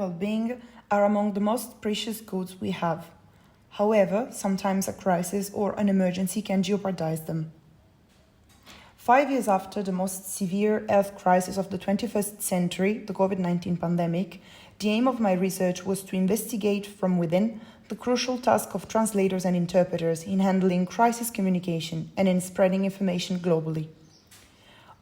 well-being are among the most precious goods we have. However, sometimes a crisis or an emergency can jeopardize them. 5 years after the most severe health crisis of the 21st century, the COVID-19 pandemic, the aim of my research was to investigate from within the crucial task of translators and interpreters in handling crisis communication and in spreading information globally.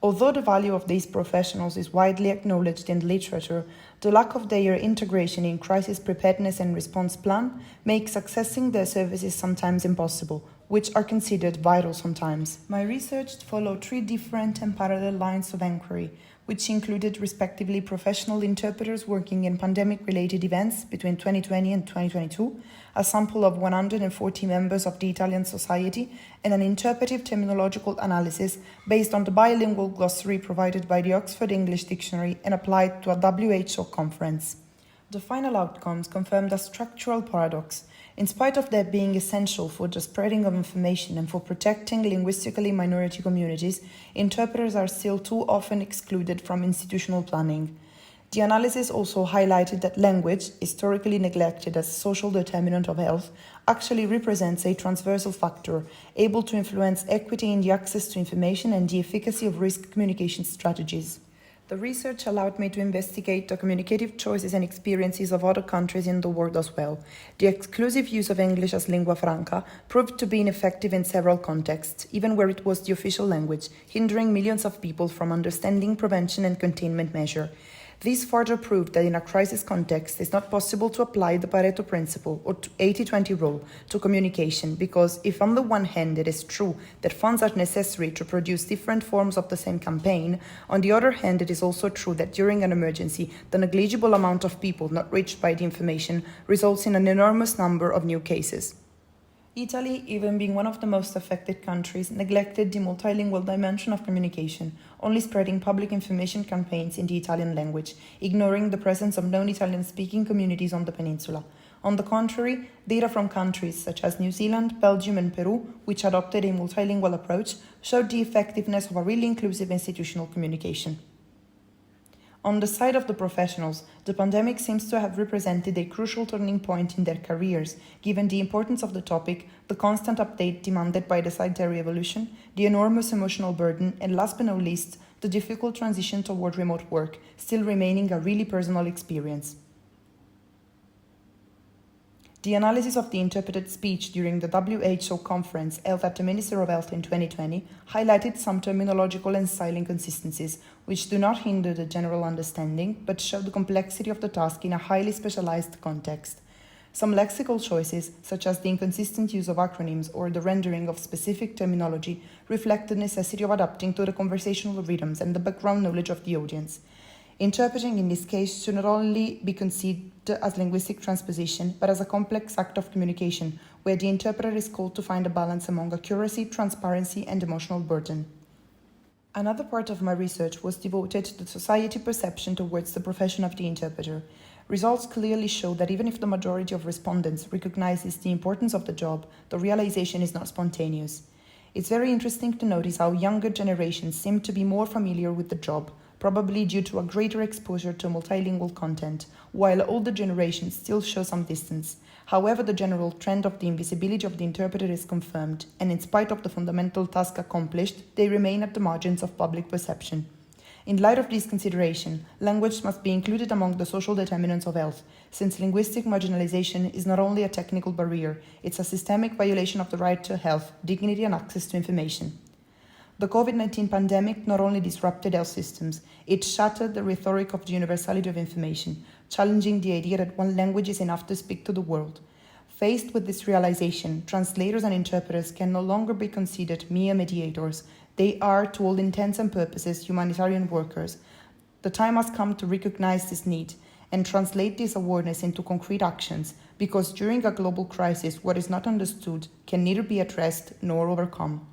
Although the value of these professionals is widely acknowledged in the literature, the lack of their integration in crisis preparedness and response plan makes accessing their services sometimes impossible, which are considered vital sometimes. My research followed 3 different and parallel lines of inquiry, which included respectively professional interpreters working in pandemic-related events between 2020 and 2022, a sample of 140 members of the Italian society, and an interpretive terminological analysis based on the bilingual glossary provided by the Oxford English Dictionary and applied to a WHO conference. The final outcomes confirmed a structural paradox. In spite of their being essential for the spreading of information and for protecting linguistically minority communities, interpreters are still too often excluded from institutional planning. The analysis also highlighted that language, historically neglected as a social determinant of health, actually represents a transversal factor, able to influence equity in the access to information and the efficacy of risk communication strategies. The research allowed me to investigate the communicative choices and experiences of other countries in the world as well. The exclusive use of English as lingua franca proved to be ineffective in several contexts, even where it was the official language, hindering millions of people from understanding prevention and containment measures. This further proved that in a crisis context, it's not possible to apply the Pareto principle or 80-20 rule to communication, because if on the one hand it is true that funds are necessary to produce different forms of the same campaign, on the other hand it is also true that during an emergency, the negligible amount of people not reached by the information results in an enormous number of new cases. Italy, even being one of the most affected countries, neglected the multilingual dimension of communication, only spreading public information campaigns in the Italian language, ignoring the presence of non-Italian speaking communities on the peninsula. On the contrary, data from countries such as New Zealand, Belgium and Peru, which adopted a multilingual approach, showed the effectiveness of a really inclusive institutional communication. On the side of the professionals, the pandemic seems to have represented a crucial turning point in their careers, given the importance of the topic, the constant update demanded by the sanitary evolution, the enormous emotional burden, and last but not least, the difficult transition toward remote work, still remaining a really personal experience. The analysis of the interpreted speech during the WHO conference held at the Ministry of Health in 2020 highlighted some terminological and style inconsistencies, which do not hinder the general understanding, but show the complexity of the task in a highly specialized context. Some lexical choices, such as the inconsistent use of acronyms or the rendering of specific terminology, reflect the necessity of adapting to the conversational rhythms and the background knowledge of the audience. Interpreting in this case should not only be conceived as linguistic transposition, but as a complex act of communication, where the interpreter is called to find a balance among accuracy, transparency, and emotional burden. Another part of my research was devoted to the society perception towards the profession of the interpreter. Results clearly show that even if the majority of respondents recognizes the importance of the job, the realization is not spontaneous. It's very interesting to notice how younger generations seem to be more familiar with the job, probably due to a greater exposure to multilingual content, while older generations still show some distance. However, the general trend of the invisibility of the interpreter is confirmed, and in spite of the fundamental task accomplished, they remain at the margins of public perception. In light of this consideration, language must be included among the social determinants of health, since linguistic marginalization is not only a technical barrier, it's a systemic violation of the right to health, dignity and access to information. The COVID-19 pandemic not only disrupted health systems, it shattered the rhetoric of the universality of information, challenging the idea that one language is enough to speak to the world. Faced with this realization, translators and interpreters can no longer be considered mere mediators. They are, to all intents and purposes, humanitarian workers. The time has come to recognize this need and translate this awareness into concrete actions, because during a global crisis, what is not understood can neither be addressed nor overcome.